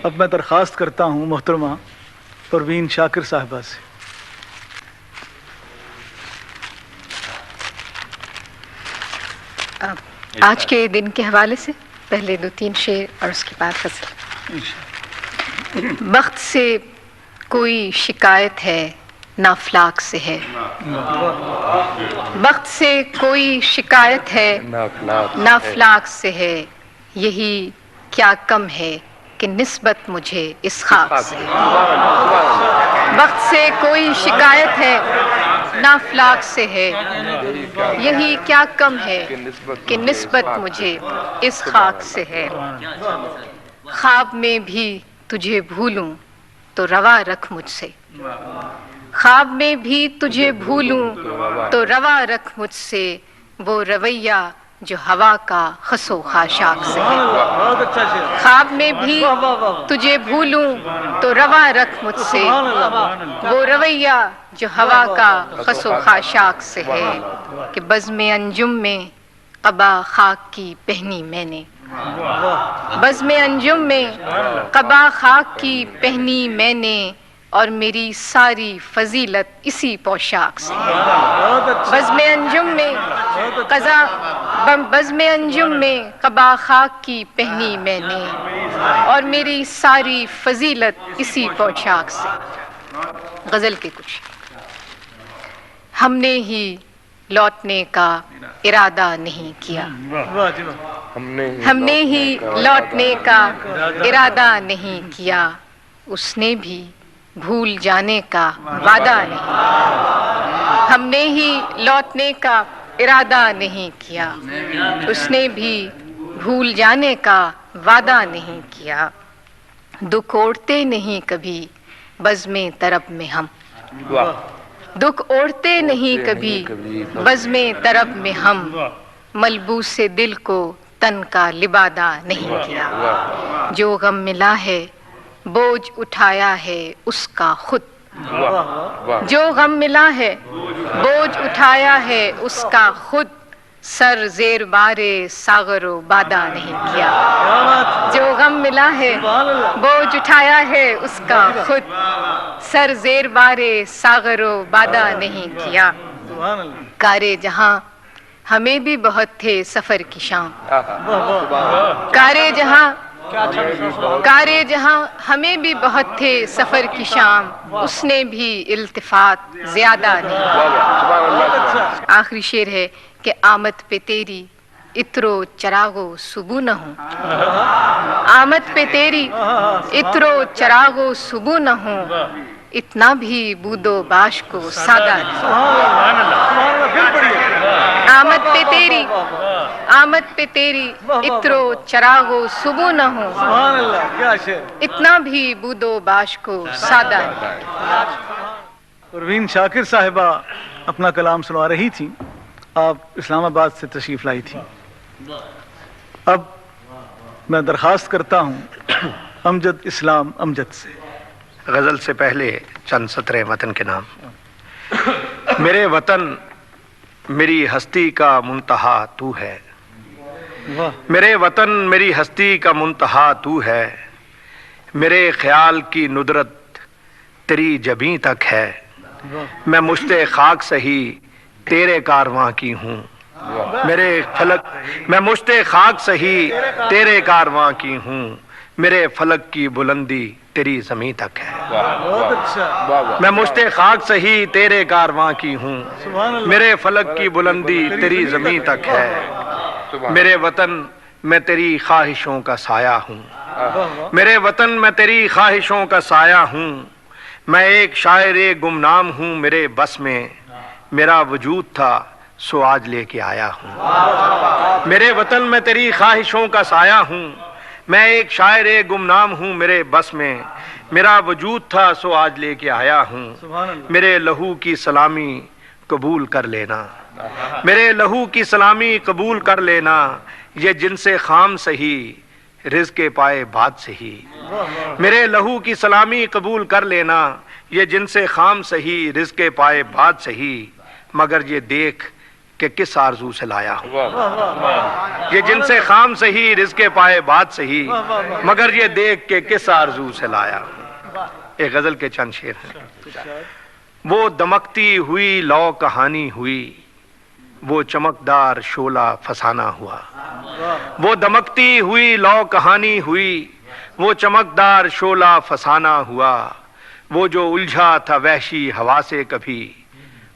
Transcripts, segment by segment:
اب میں درخواست کرتا ہوں محترمہ پروین شاکر صاحبہ سے. آج کے دن کے حوالے سے پہلے 2-3 شعر اور اس کے بعد غزل. وقت سے کوئی شکایت ہے نہ افلاک سے ہے. وقت سے کوئی شکایت ہے نہ افلاک سے ہے. یہی کیا کم ہے کہ نسبت مجھے اس خاک سے. وقت سے کوئی شکایت ہے نہ افلاک سے ہے. یہی کیا کم ہے کہ نسبت مجھے اس خاک سے ہے. خواب میں بھی تجھے بھولوں تو روا رکھ مجھ سے. خواب میں بھی تجھے بھولوں تو روا رکھ مجھ سے. وہ رویہ جو ہوا کا خس و خاشاک سے ہے. خواب میں بھی تجھے بھولوں تو روا رکھ مجھ سے. وہ رویہ جو ہوا کا خس و خاشاک سے ہے. کہ بزم انجم میں قبا خاک کی پہنی میں نے. بزم انجم میں قبا خاک کی پہنی میں نے. اور میری ساری فضیلت اسی پوشاک سے ہے. بزم انجم میں بزم انجم میں قبا خاک کی پہنی میں نے. اور میری ساری فضیلت اسی پوشاک سے. غزل کے کچھ. ہم نے ہی لوٹنے کا ارادہ نہیں کیا. ہم نے ہی لوٹنے کا ارادہ نہیں کیا. اس نے بھی بھول جانے کا وعدہ نہیں. ہم نے ہی لوٹنے کا ارادہ نہیں کیا. اس نے بھی بھول جانے کا وعدہ نہیں کیا. دکھ اوڑھتے نہیں کبھی بزم طرب میں ہم. دکھ اوڑھتے نہیں کبھی بزم طرب میں ہم. ملبوس دل کو تن کا لبادہ نہیں کیا. جو غم ملا ہے بوجھ اٹھایا ہے اس کا خود. جو غم ملا ہے بوجھ اٹھایا ہے اس کا خود. سر زیر بار ساغر و بادہ نہیں کیا. جو غم ملا ہے بوجھ اٹھایا ہے اس کا خود. سر زیر بار ساغر و بادہ نہیں کیا. کارے جہاں ہمیں بھی بہت تھے سفر کی شام. کارے جہاں ہمیں بھی بہت تھے سفر کی شام. اس نے بھی التفات زیادہ نہیں. آخری شعر ہے کہ آمد پہ تیری عطر و چراغ و صبح نہ ہوں. آمد پہ تیری عطر و چراغ و صبح نہ ہوں. اتنا بھی بود و باش کو سادہ نہیں. آمد پہ تیری عطر و چراغ و صبح نہ ہوں. اتنا بھی بود و باش کو سادہ نہیں. پروین شاکر صاحبہ اپنا کلام سنا رہی تھیں. آپ اسلام آباد سے تشریف لائی تھیں. اب میں درخواست کرتا ہوں امجد اسلام امجد سے. غزل سے پہلے چند سطریں وطن کے نام. میرے وطن میری ہستی کا منتہا تو ہے. میرے وطن میری ہستی کا منتہا تو ہے. میرے خیال کی ندرت تیری جبیں تک ہے. میں مشت خاک سہی تیرے کارواں کی ہوں. میں مشت خاک سہی تیرے کارواں کی ہوں. میرے فلک کی بلندی تیری زمین تک ہے. میں مشت خاک سہی تیرے کارواں کی ہوں. میرے فلک کی بلندی تیری زمین تک ہے. میرے وطن میں تیری خواہشوں کا سایہ ہوں. میرے وطن میں تیری خواہشوں کا سایہ ہوں. میں ایک شاعر گمنام ہوں. میرے بس میں میرا وجود تھا سو آج لے کے آیا ہوں. میرے وطن میں تیری خواہشوں کا سایہ ہوں. میں ایک شاعر گمنام ہوں. میرے بس میں میرا وجود تھا سو آج لے کے آیا ہوں. میرے لہو کی سلامی قبول کر لینا. میرے لہو کی سلامی قبول کر لینا. یہ جن سے خام سہی رزق پائے بعد سہی. میرے لہو کی سلامی قبول کر لینا. یہ جن سے خام سہی رزق پائے بعد سہی. مگر یہ دیکھ کہ کس آرزو سے لایا ہوں، یہ جن سے خام سہی رزق پائے بات سہی، مگر یہ دیکھ کے کس آرزو سے لایا ہوں۔ ایک غزل کے چند شعر ہیں۔ وہ دمکتی ہوئی لو کہانی ہوئی، وہ چمکدار شعلہ فسانہ ہوا، وہ دمکتی ہوئی لو کہانی ہوئی، وہ چمکدار شعلہ فسانہ ہوا، وہ جو الجھا تھا وحشی ہوا سے کبھی،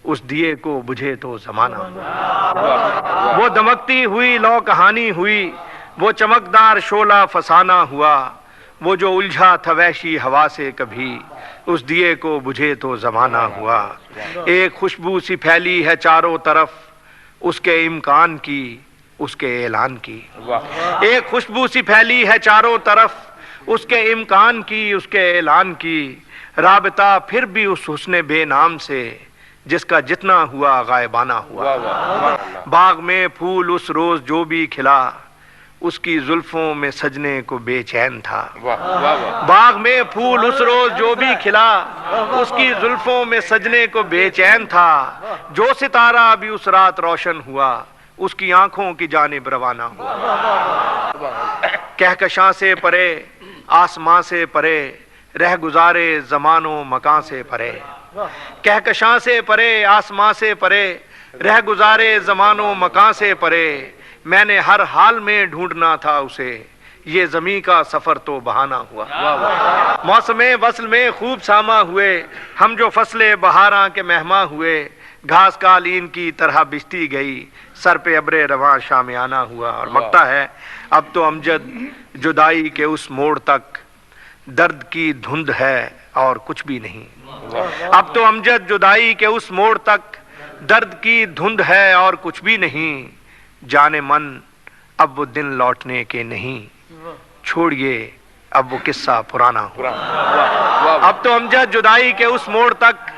اس دیے کو بجھے تو زمانہ ہوا۔ وہ دمکتی ہوئی لو کہانی ہوئی، وہ چمکدار شعلہ فسانہ ہوا، وہ جو الجھا تھا وحشی ہوا سے کبھی، اس دیے کو بجھے تو زمانہ ہوا۔ ایک خوشبو سی پھیلی ہے چاروں طرف، اس کے امکان کی، اس کے اعلان کی، ایک خوشبو سی پھیلی ہے چاروں طرف، اس کے امکان کی، اس کے اعلان کی، رابطہ پھر بھی اس حسن بے نام سے، جس کا جتنا ہوا غائبانہ ہوا۔ باغ میں پھول اس روز جو بھی کھلا، اس کی زلفوں میں سجنے کو بے چین تھا۔ باغ میں پھول اس روز جو بھی کھلا، اس کی زلفوں میں سجنے کو بے چین تھا، جو ستارہ بھی اس رات روشن ہوا، اس کی آنکھوں کی جانب روانہ ہوا۔ کہکشاں سے پرے آسماں سے پرے، رہ گزارے زمان و مکان سے پرے، کہکشاں سے پرے آسماں سے پرے، رہ گزارے زمان و مکان سے پرے، میں نے ہر حال میں ڈھونڈنا تھا اسے، یہ زمیں کا سفر تو بہانہ ہوا۔ موسم وصل میں خوب ساما ہوئے، ہم جو فصل بہاراں کے مہماں ہوئے، گھاس قالین کی طرح بچتی گئی، سر پہ ابر رواں شامیانہ ہوا۔ اور مکتا ہے اب تو امجد جدائی کے اس موڑ تک، درد کی دھند ہے اور کچھ بھی نہیں۔ اب تو امجد جدائی کے اس موڑ تک، درد کی دھند ہے اور کچھ بھی نہیں، جانے من اب وہ دن لوٹنے کے نہیں، چھوڑیے اب وہ قصہ پرانا ہوا۔ اب تو امجد جدائی کے اس موڑ تک،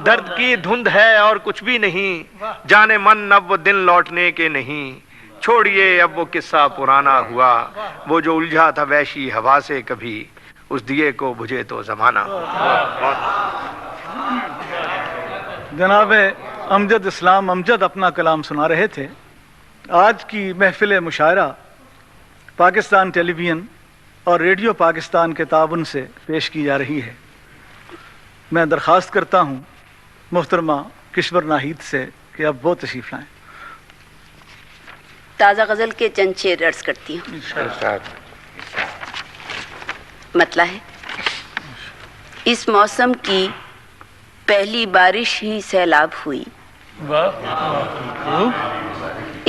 درد کی دھند ہے اور کچھ بھی نہیں، جانے من اب وہ دن لوٹنے کے نہیں، چھوڑیے اب وہ قصہ پرانا ہوا۔ وہ جو الجھا تھا وحشی ہوا سے کبھی، اس دیے کو بجھے تو زمانہ ہوا۔ جناب امجد اسلام امجد اپنا کلام سنا رہے تھے۔ آج کی محفل مشاعرہ پاکستان ٹیلی ویژن اور ریڈیو پاکستان کے تعاون سے پیش کی جا رہی ہے۔ میں درخواست کرتا ہوں محترمہ کشور ناہید سے کہ اب وہ تشریف لائیں۔ تازہ غزل کے چند شعر عرض کرتی ہوں۔ مطلع ہے، اس موسم کی پہلی بارش ہی سیلاب ہوئی،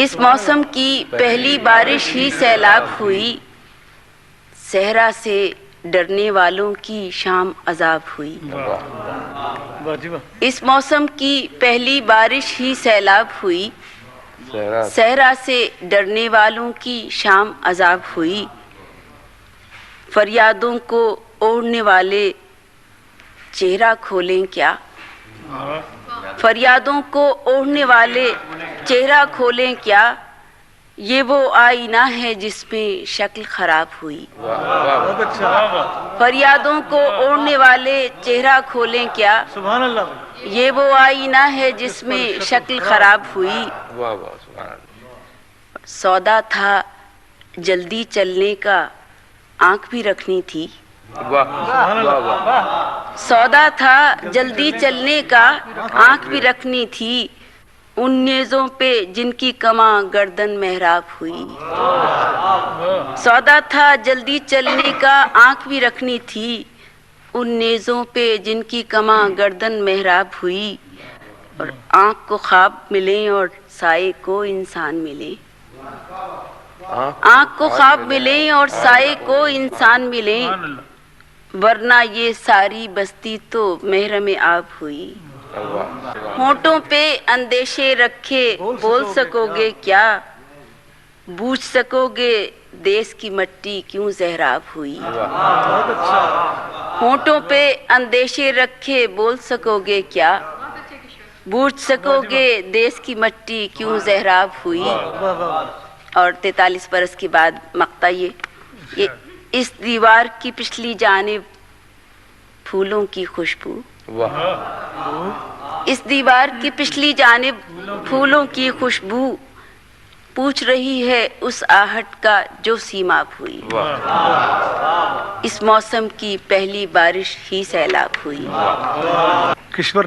اس موسم کی پہلی بارش ہی سیلاب ہوئی، صحرا سے ڈرنے والوں کی شام عذاب ہوئی۔ اس موسم کی پہلی بارش ہی سیلاب ہوئی، صحرا سے ڈرنے والوں کی شام عذاب ہوئی، فریادوں کو اوڑھنے والے چہرہ کھولیں کیا، فریادوں کو اوڑھنے والے چہرہ کھولیں کیا، یہ وہ آئینہ ہے جس میں شکل خراب ہوئی۔ فریادوں کو اوڑھنے والے چہرہ کھولیں کیا، سبحان اللہ، یہ وہ آئینہ ہے جس میں شکل خراب ہوئی۔ سودا تھا جلدی چلنے کا، آنکھ بھی رکھنی تھی، سودا تھا جلدی چلنے کا، آنکھ بھی رکھنی تھی، ان نیزوں پہ جن کی کماں گردن محراب ہوئی۔ سودا تھا جلدی چلنے کا، آنکھ بھی رکھنی تھی، ان نیزوں پہ جن کی کماں گردن محراب ہوئی، اور آنکھ کو خواب ملیں اور سائے کو انسان ملیں، آنکھ کو خواب ملیں اور سائے کو انسان ملیں، ورنہ یہ ساری بستی تو محرم آب ہوئی۔ ہونٹوں پہ اندیشے رکھے بول سکو گے کیا، بوجھ سکو گے دیس کی مٹی کیوں زہراب ہوئی۔ ہونٹوں پہ اندیشے رکھے بول سکو گے کیا، بوجھ سکو گے دیس کی مٹی کیوں زہراب ہوئی۔ اور 43 برس کے بعد مقطع یہ اس دیوار کی پچھلی جانب پھولوں کی خوشبو، اس دیوار کی پچھلی جانب پھولوں کی خوشبو پوچھ رہی ہے اس آہٹ کا جو سیماب ہوئی. اس موسم کی پہلی بارش ہی سیلاب ہوئی. کشور